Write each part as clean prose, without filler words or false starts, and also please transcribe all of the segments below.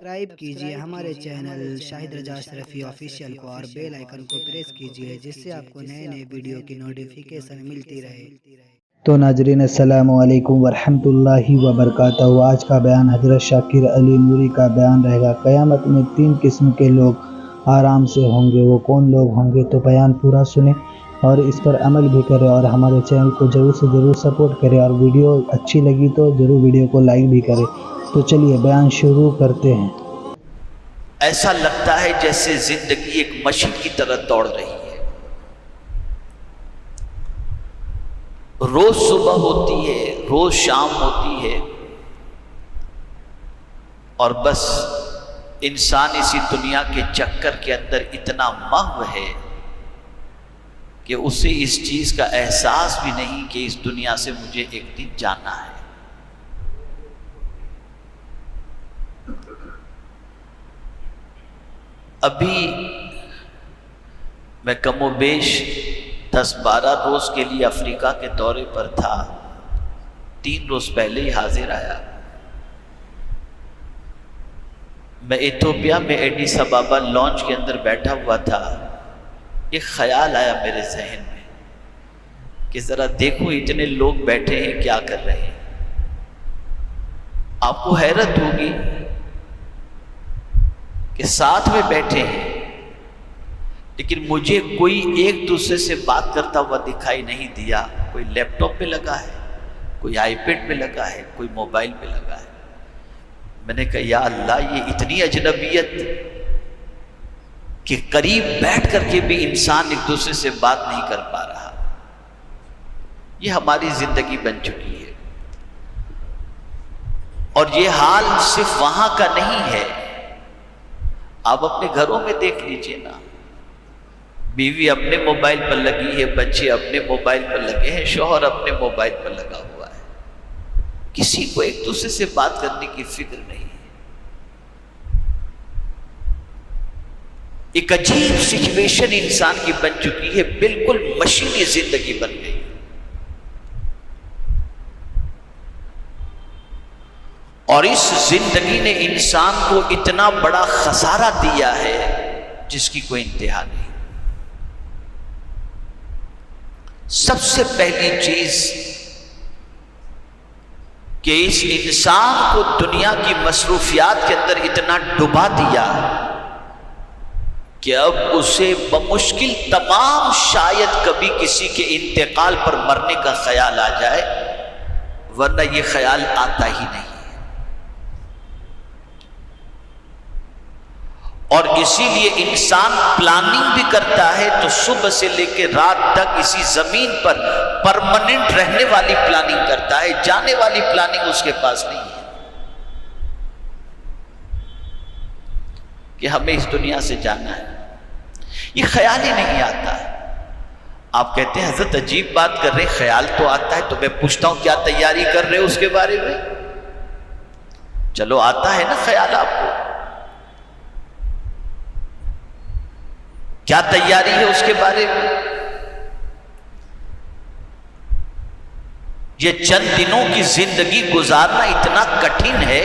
Subscribe کیجیے ہمارے channel شاہد رجا اشرفی آفیشیل کو اور بیل آئیکن کو پریس کیجیے جس سے آپ کو نئے نئے ویڈیو کی نوٹیفیکیشن ملتی رہے۔ تو ناظرین السلام علیکم ورحمۃ اللہ وبرکاتہ۔ آج کا بیان حضرت شاکر علی نوری کا بیان رہے گا۔ قیامت میں 3 قسم کے لوگ آرام سے ہوں گے، وہ کون لوگ ہوں گے؟ تو بیان پورا سنیں اور اس پر عمل بھی کریں اور ہمارے چینل کو ضرور سے ضرور سپورٹ کریں، اور ویڈیو اچھی لگی تو ضرور ویڈیو کو لائک بھی کریں۔ تو چلیے بیان شروع کرتے ہیں۔ ایسا لگتا ہے جیسے زندگی ایک مشین کی طرح دوڑ رہی ہے، روز صبح ہوتی ہے، روز شام ہوتی ہے، اور بس انسان اسی دنیا کے چکر کے اندر اتنا محو ہے کہ اسے اس چیز کا احساس بھی نہیں کہ اس دنیا سے مجھے ایک دن جانا ہے۔ ابھی میں کم و بیش 10-12 روز کے لیے افریقہ کے دورے پر تھا، 3 روز پہلے ہی حاضر آیا۔ میں ایتھوپیا میں ایڈیس ابابا لانچ کے اندر بیٹھا ہوا تھا، ایک خیال آیا میرے ذہن میں کہ ذرا دیکھو اتنے لوگ بیٹھے ہیں کیا کر رہے ہیں۔ آپ کو حیرت ہوگی کہ ساتھ میں بیٹھے ہیں لیکن مجھے کوئی ایک دوسرے سے بات کرتا ہوا دکھائی نہیں دیا۔ کوئی لیپ ٹاپ پہ لگا ہے، کوئی آئی پیڈ پہ لگا ہے، کوئی موبائل پہ لگا ہے۔ میں نے کہا یا اللہ، یہ اتنی اجنبیت کہ قریب بیٹھ کر کے بھی انسان ایک دوسرے سے بات نہیں کر پا رہا۔ یہ ہماری زندگی بن چکی ہے، اور یہ حال صرف وہاں کا نہیں ہے، آپ اپنے گھروں میں دیکھ لیجئے نا۔ بیوی اپنے موبائل پر لگی ہے، بچے اپنے موبائل پر لگے ہیں، شوہر اپنے موبائل پر لگا ہوا ہے، کسی کو ایک دوسرے سے بات کرنے کی فکر نہیں ہے۔ ایک عجیب سچویشن انسان کی بن چکی ہے، بالکل مشینی زندگی بن گئی۔ اور اس زندگی نے انسان کو اتنا بڑا خسارہ دیا ہے جس کی کوئی انتہا نہیں۔ سب سے پہلی چیز کہ اس انسان کو دنیا کی مصروفیات کے اندر اتنا ڈبا دیا کہ اب اسے بمشکل تمام شاید کبھی کسی کے انتقال پر مرنے کا خیال آ جائے، ورنہ یہ خیال آتا ہی نہیں۔ اور اسی لیے انسان پلاننگ بھی کرتا ہے تو صبح سے لے کے رات تک اسی زمین پر پرماننٹ رہنے والی پلاننگ کرتا ہے، جانے والی پلاننگ اس کے پاس نہیں ہے کہ ہمیں اس دنیا سے جانا ہے، یہ خیال ہی نہیں آتا۔ آپ کہتے ہیں حضرت عجیب بات کر رہے، خیال تو آتا ہے، تو میں پوچھتا ہوں کیا تیاری کر رہے اس کے بارے میں؟ چلو آتا ہے نا خیال آپ کو، کیا تیاری ہے اس کے بارے میں؟ یہ چند دنوں کی زندگی گزارنا اتنا کٹھن ہے،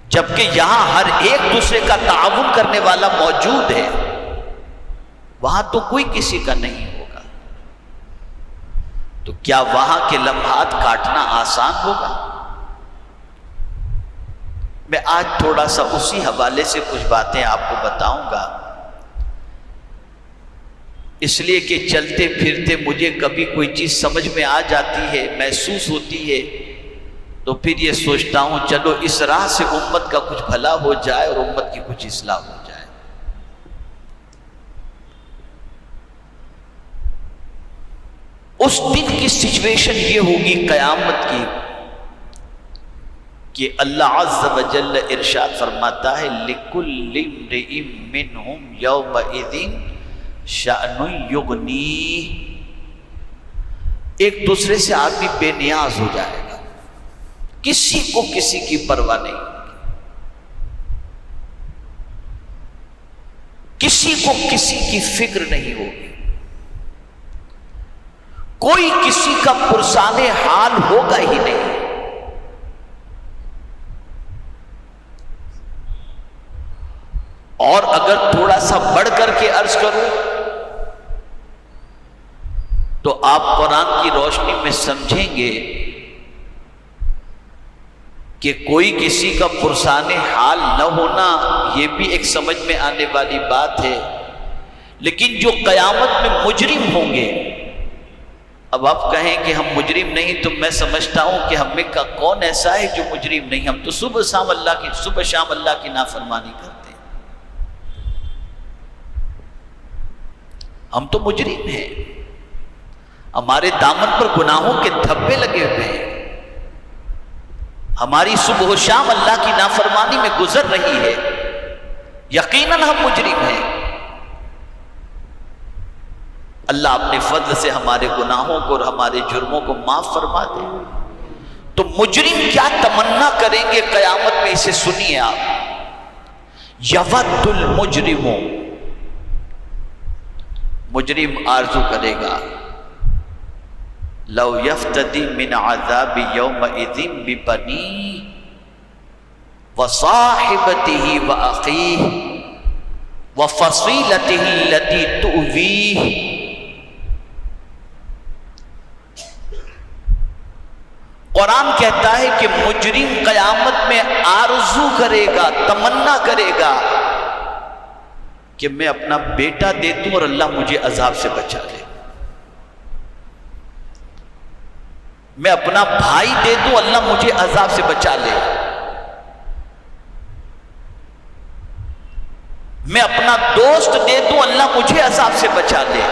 جبکہ یہاں ہر ایک دوسرے کا تعاون کرنے والا موجود ہے، وہاں تو کوئی کسی کا نہیں ہوگا، تو کیا وہاں کے لمحات کاٹنا آسان ہوگا؟ میں آج تھوڑا سا اسی حوالے سے کچھ باتیں آپ کو بتاؤں گا، اس لیے کہ چلتے پھرتے مجھے کبھی کوئی چیز سمجھ میں آ جاتی ہے، محسوس ہوتی ہے، تو پھر یہ سوچتا ہوں چلو اس راہ سے امت کا کچھ بھلا ہو جائے اور امت کی کچھ اصلاح ہو جائے۔ اس دن کی سچویشن یہ ہوگی قیامت کی کہ اللہ عز و جل ارشاد فرماتا ہے لِكُلِّ امْرِئٍ مِّنْهُمْ يَوْمَئِذٍ شَأْنٌ يُغْنِيهِ، ایک دوسرے سے آدمی بے نیاز ہو جائے گا، کسی کو کسی کی پرواہ نہیں ہوگی، کسی کو کسی کی فکر نہیں ہوگی، کوئی کسی کا پرسان حال ہوگا ہی نہیں۔ اور اگر تھوڑا سا بڑھ کر کے عرض کروں تو آپ قرآن کی روشنی میں سمجھیں گے کہ کوئی کسی کا پرسان حال نہ ہونا یہ بھی ایک سمجھ میں آنے والی بات ہے، لیکن جو قیامت میں مجرم ہوں گے، اب آپ کہیں کہ ہم مجرم نہیں، تو میں سمجھتا ہوں کہ ہم میں کا کون ایسا ہے جو مجرم نہیں؟ ہم تو صبح شام اللہ کی نافرمانی کرتے ہیں، ہم تو مجرم ہیں، ہمارے دامن پر گناہوں کے دھبے لگے ہوئے ہیں، ہماری صبح و شام اللہ کی نافرمانی میں گزر رہی ہے، یقیناً ہم مجرم ہیں۔ اللہ اپنے فضل سے ہمارے گناہوں کو اور ہمارے جرموں کو معاف فرما دے۔ تو مجرم کیا تمنا کریں گے قیامت میں، اسے سنیے آپ۔ یود المجرم، مجرم آرزو کرے گا، لو یفتدی من عذاب یومئذ ببنیہ وصاحبتہ واخیہ وفصیلتہ التی تؤویہ۔ قرآن کہتا ہے کہ مجرم قیامت میں آرزو کرے گا، تمنا کرے گا کہ میں اپنا بیٹا دے دوں اور اللہ مجھے عذاب سے بچا لے، میں اپنا بھائی دے دوں اللہ مجھے عذاب سے بچا لے، میں اپنا دوست دے دوں اللہ مجھے عذاب سے بچا لے،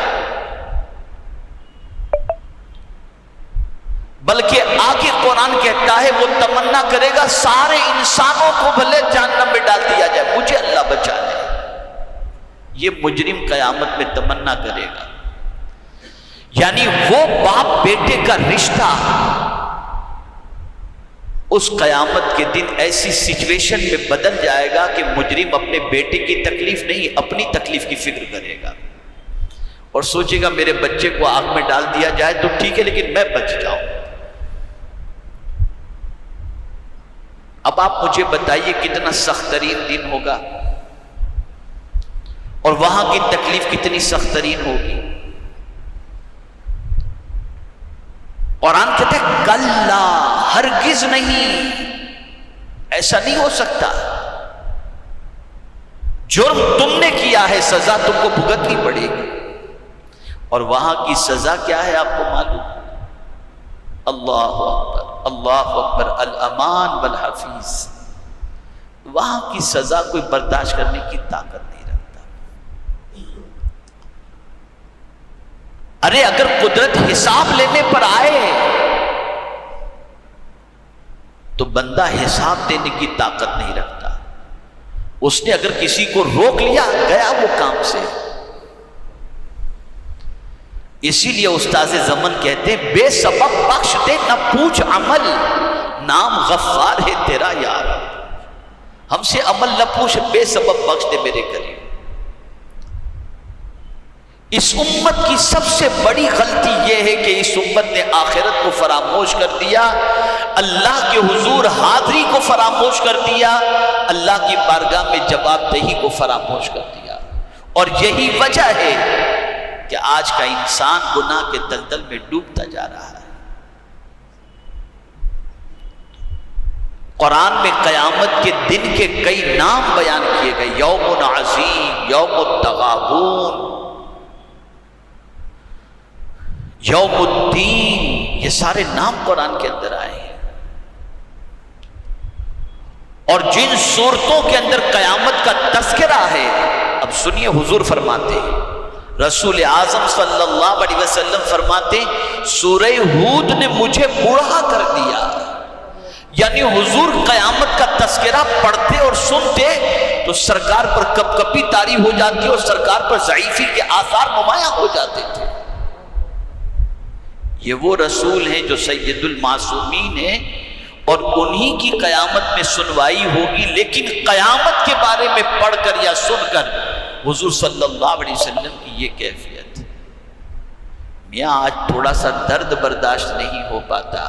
بلکہ آگے قرآن کہتا ہے وہ تمنا کرے گا سارے انسانوں کو بھلے جہنم میں ڈال دیا جائے، مجھے اللہ بچا لے۔ یہ مجرم قیامت میں تمنا کرے گا، یعنی وہ باپ بیٹے کا رشتہ اس قیامت کے دن ایسی سچویشن میں بدل جائے گا کہ مجرم اپنے بیٹے کی تکلیف نہیں اپنی تکلیف کی فکر کرے گا اور سوچے گا میرے بچے کو آگ میں ڈال دیا جائے تو ٹھیک ہے لیکن میں بچ جاؤں۔ اب آپ مجھے بتائیے کتنا سخت ترین دن ہوگا اور وہاں کی تکلیف کتنی سخت ترین ہوگی۔ قرآن کہتا ہے کلا، ہرگز نہیں، ایسا نہیں ہو سکتا، جرم تم نے کیا ہے سزا تم کو بھگتنی پڑے گی، اور وہاں کی سزا کیا ہے آپ کو معلوم؟ اللہ اکبر، اللہ اکبر، الامان والحفیظ۔ وہاں کی سزا کوئی برداشت کرنے کی طاقت نہیں رکھتا۔ ارے اگر قدرت حساب لینے پر آئے تو بندہ حساب دینے کی طاقت نہیں رکھتا، اس نے اگر کسی کو روک لیا گیا وہ کام سے۔ اسی لیے استاذ زمن کہتے ہیں بے سبب بخش دے نہ پوچھ عمل، نام غفار ہے تیرا یار، ہم سے عمل نہ پوچھ، بے سبب بخش دے میرے قریب۔ اس امت کی سب سے بڑی غلطی یہ ہے کہ اس امت نے آخرت کو فراموش کر دیا، اللہ کے حضور حاضری کو فراموش کر دیا، اللہ کی بارگاہ میں جواب دہی کو فراموش کر دیا، اور یہی وجہ ہے کہ آج کا انسان گناہ کے دلدل میں ڈوبتا جا رہا ہے۔ قرآن میں قیامت کے دن کے کئی نام بیان کیے گئے، یوم عظیم، یوم التغابن، یوم الدین، یہ سارے نام قرآن کے اندر آئے ہیں۔ اور جن صورتوں کے اندر قیامت کا تذکرہ ہے، اب سنیے حضور فرماتے ہیں، رسول اعظم صلی اللہ علیہ وسلم فرماتے ہیں سورہ ہود نے مجھے بوڑھا کر دیا، یعنی حضور قیامت کا تذکرہ پڑھتے اور سنتے تو سرکار پر کپ کپی طاری ہو جاتی اور سرکار پر ضعیفی کے آثار نمایاں ہو جاتے تھے۔ یہ وہ رسول ہیں جو سید المعصومین ہیں اور انہی کی قیامت میں سنوائی ہوگی، لیکن قیامت کے بارے میں پڑھ کر یا سن کر حضور صلی اللہ علیہ وسلم کی یہ کیفیت۔ میاں آج تھوڑا سا درد برداشت نہیں ہو پاتا،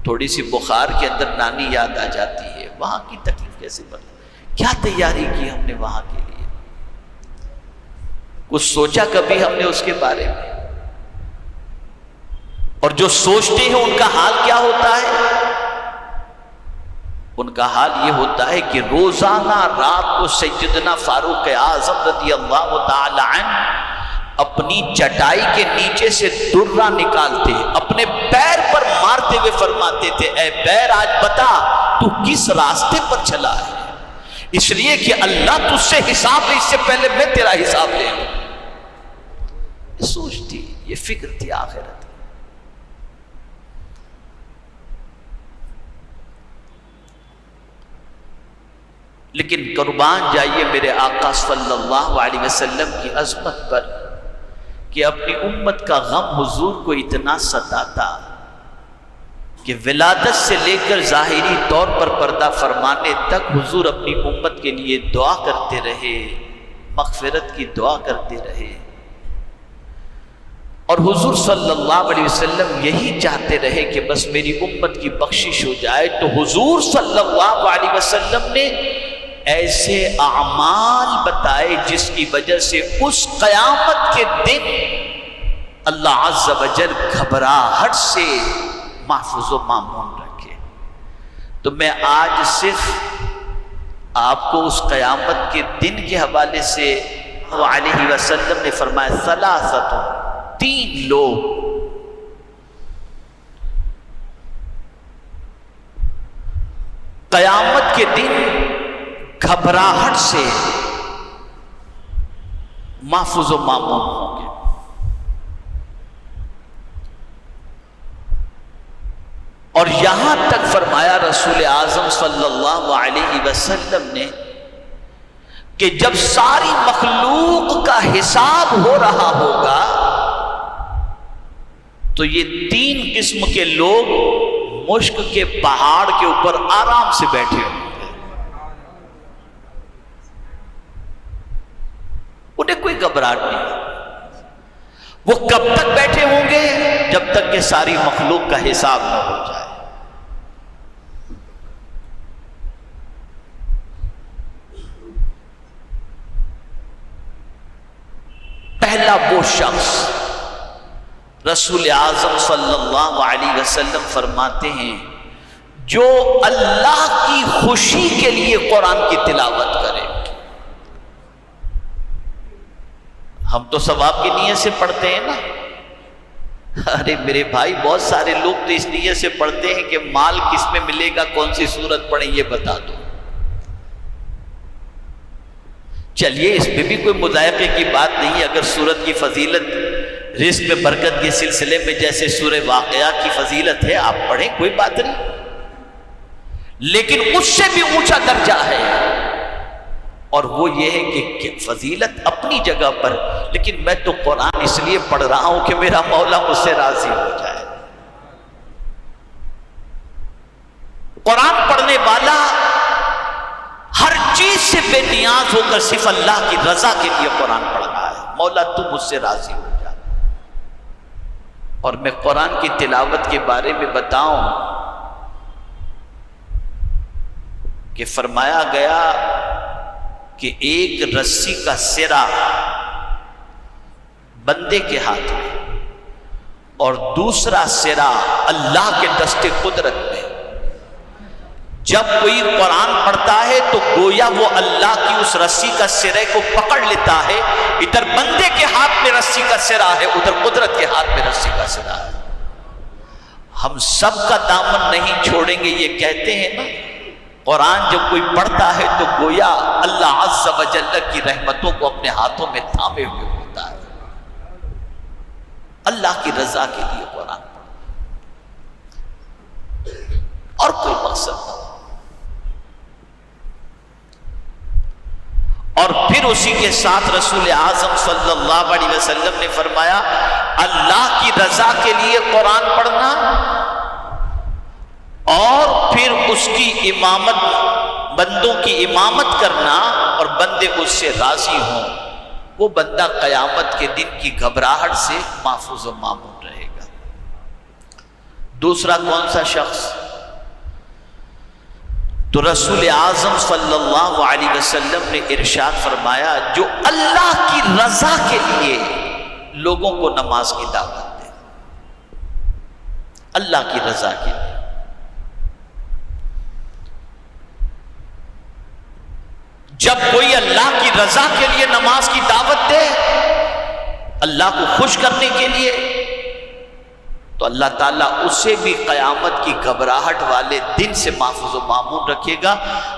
تھوڑی سی بخار کے اندر نانی یاد آ جاتی ہے، وہاں کی تکلیف کیسے بڑھ، کیا تیاری کی ہم نے وہاں کے لیے؟ کچھ سوچا کبھی ہم نے اس کے بارے میں؟ اور جو سوچتے ہیں ان کا حال کیا ہوتا ہے؟ ان کا حال یہ ہوتا ہے کہ روزانہ رات کو سیدنا فاروق اعظم رضی اللہ تعالی عنہ اپنی چٹائی کے نیچے سے درہ نکالتے، اپنے پیر پر مارتے ہوئے فرماتے تھے، اے پیر آج بتا تو کس راستے پر چلا ہے، اس لیے کہ اللہ تجھ سے حساب لے، اس سے پہلے میں تیرا حساب لے لوں۔ یہ سوچ تھی، یہ فکر تھی آخرت۔ لیکن قربان جائیے میرے آقا صلی اللہ علیہ وسلم کی عظمت پر کہ اپنی امت کا غم حضور کو اتنا ستاتا کہ ولادت سے لے کر ظاہری طور پر پردہ فرمانے تک حضور اپنی امت کے لیے دعا کرتے رہے، مغفرت کی دعا کرتے رہے، اور حضور صلی اللہ علیہ وسلم یہی چاہتے رہے کہ بس میری امت کی بخشش ہو جائے۔ تو حضور صلی اللہ علیہ وسلم نے ایسے اعمال بتائے جس کی وجہ سے اس قیامت کے دن اللہ عز و جل گھبراہٹ سے محفوظ و مامون رکھے۔ تو میں آج صرف آپ کو اس قیامت کے دن کے حوالے سے علیہ وسلم نے فرمایا ثلاثۃ، تین لوگ قیامت کے دن گھبراہٹ سے محفوظ و مامون ہوں گے۔ اور یہاں تک فرمایا رسول اعظم صلی اللہ علیہ وسلم نے کہ جب ساری مخلوق کا حساب ہو رہا ہوگا تو یہ تین قسم کے لوگ مشک کے پہاڑ کے اوپر آرام سے بیٹھے ہوں گے، انہیں کوئی گھبراہٹ نہیں۔ وہ کب تک بیٹھے ہوں گے؟ جب تک کہ ساری مخلوق کا حساب نہ ہو جائے۔ پہلا وہ شخص رسول اعظم صلی اللہ علیہ وسلم فرماتے ہیں جو اللہ کی خوشی کے لیے قرآن کی تلاوت کرے۔ ہم تو ثواب کی نیت سے پڑھتے ہیں نا، ارے میرے بھائی بہت سارے لوگ تو اس نیت سے پڑھتے ہیں کہ مال کس میں ملے گا، کون سی سورت پڑھیں یہ بتا دو۔ چلیے اس میں بھی کوئی مذائقے کی بات نہیں، اگر سورت کی فضیلت رزق میں برکت کے سلسلے میں جیسے سورہ واقعہ کی فضیلت ہے آپ پڑھیں، کوئی بات نہیں، لیکن اس سے بھی اونچا درجہ ہے، اور وہ یہ ہے کہ فضیلت اپنی جگہ پر، لیکن میں تو قرآن اس لیے پڑھ رہا ہوں کہ میرا مولا مجھ سے راضی ہو جائے۔ قرآن پڑھنے والا ہر چیز سے بے نیاز ہو کر صرف اللہ کی رضا کے لیے قرآن پڑھ رہا ہے، مولا تو مجھ سے راضی ہو جا۔ اور میں قرآن کی تلاوت کے بارے میں بتاؤں کہ فرمایا گیا کہ ایک رسی کا سرا بندے کے ہاتھ میں اور دوسرا سرا اللہ کے دست قدرت میں، جب کوئی قرآن پڑھتا ہے تو گویا وہ اللہ کی اس رسی کا سرے کو پکڑ لیتا ہے، ادھر بندے کے ہاتھ میں رسی کا سرا ہے، ادھر قدرت کے ہاتھ میں رسی کا سرا ہے۔ ہم سب کا دامن نہیں چھوڑیں گے، یہ کہتے ہیں نا، قرآن جب کوئی پڑھتا ہے تو گویا اللہ عز و جل کی رحمتوں کو اپنے ہاتھوں میں تھامے ہوئے ہوتا ہے، اللہ کی رضا کے لیے قرآن پڑھتا اور کوئی مقصد نہ۔ اور پھر اسی کے ساتھ رسول اعظم صلی اللہ علیہ وسلم نے فرمایا اللہ کی رضا کے لیے قرآن پڑھنا اور پھر اس کی امامت، بندوں کی امامت کرنا اور بندے اس سے راضی ہوں، وہ بندہ قیامت کے دن کی گھبراہٹ سے محفوظ و مامون رہے گا۔ دوسرا کون سا شخص؟ تو رسول اعظم صلی اللہ علیہ وسلم نے ارشاد فرمایا جو اللہ کی رضا کے لیے لوگوں کو نماز کی دعوت دے، اللہ کی رضا کے لیے، جب کوئی اللہ کی رضا کے لیے نماز کی دعوت دے، اللہ کو خوش کرنے کے لیے، تو اللہ تعالیٰ اسے بھی قیامت کی گھبراہٹ والے دن سے محفوظ و مامون رکھے گا۔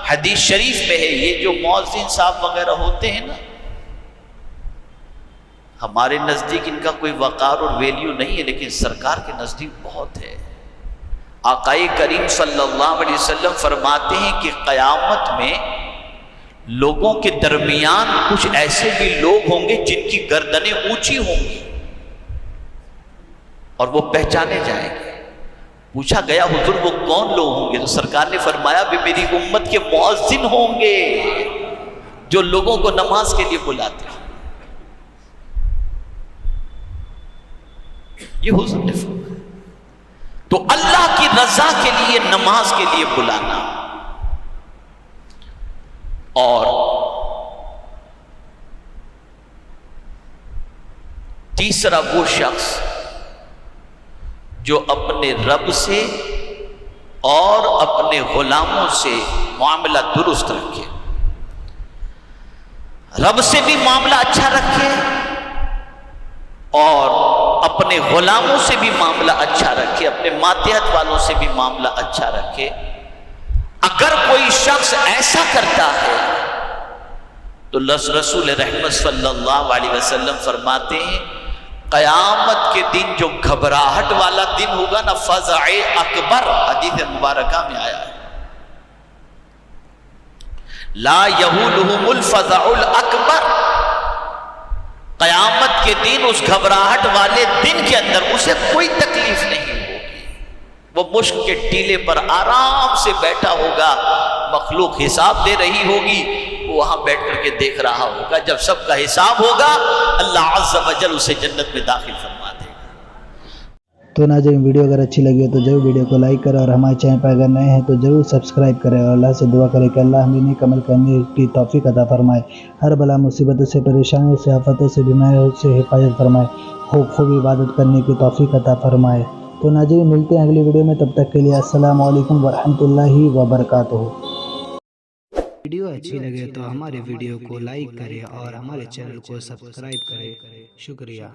حدیث شریف میں ہے، یہ جو مؤذن صاحب وغیرہ ہوتے ہیں نا، ہمارے نزدیک ان کا کوئی وقار اور ویلیو نہیں ہے، لیکن سرکار کے نزدیک بہت ہے۔ آقا کریم صلی اللہ علیہ وسلم فرماتے ہیں کہ قیامت میں لوگوں کے درمیان کچھ ایسے بھی لوگ ہوں گے جن کی گردنیں اونچی ہوں گی اور وہ پہچانے جائیں گے۔ پوچھا گیا حضور وہ کون لوگ ہوں گے؟ تو سرکار نے فرمایا بھی میری امت کے مؤذن ہوں گے جو لوگوں کو نماز کے لیے بلاتے ہیں۔ یہ حضور نے فرمایا۔ تو اللہ کی رضا کے لیے نماز کے لیے بلانا، اور تیسرا وہ شخص جو اپنے رب سے اور اپنے غلاموں سے معاملہ درست رکھے، رب سے بھی معاملہ اچھا رکھے اور اپنے غلاموں سے بھی معاملہ اچھا رکھے، اپنے ماتحت والوں سے بھی معاملہ اچھا رکھے۔ اگر کوئی شخص ایسا کرتا ہے تو رسول رحمت صلی اللہ علیہ وسلم فرماتے ہیں قیامت کے دن جو گھبراہٹ والا دن ہوگا نا، فزع اکبر، حدیث مبارکہ میں آیا ہے، لا یہولہم الفزع الاکبر، قیامت کے دن اس گھبراہٹ والے دن کے اندر اسے کوئی تکلیف نہیں ہوگی، وہ مشک کے ٹیلے پر آرام سے بیٹھا ہوگا، مخلوق حساب دے رہی ہوگی، وہ وہاں بیٹھ کر کے دیکھ رہا ہوگا، جب سب کا حساب ہوگا اللہ عز و جل اسے جنت میں داخل فرما دے گا۔ تو ناظرین ویڈیو اگر اچھی لگی ہے تو ضرور ویڈیو کو لائک کریں، اور ہمارے چینل پر اگر نئے ہیں تو ضرور سبسکرائب کریں، اور اللہ سے دعا کریں کہ اللہ ہمیں نیک عمل کرنے کی توفیق عطا فرمائے، ہر بلا مصیبتوں سے، پریشانیوں سے، آفتوں سے، بیماریوں سے حفاظت فرمائے، خوب عبادت کرنے کی توفیق عطا فرمائے۔ تو ناظرین ملتے ہیں اگلی ویڈیو میں، تب تک کے لیے السلام علیکم ورحمۃ اللہ وبرکاتہ۔ ویڈیو اچھی لگے تو ہمارے ویڈیو کو لائک کریں اور ہمارے چینل کو سبسکرائب کریں۔ شکریہ۔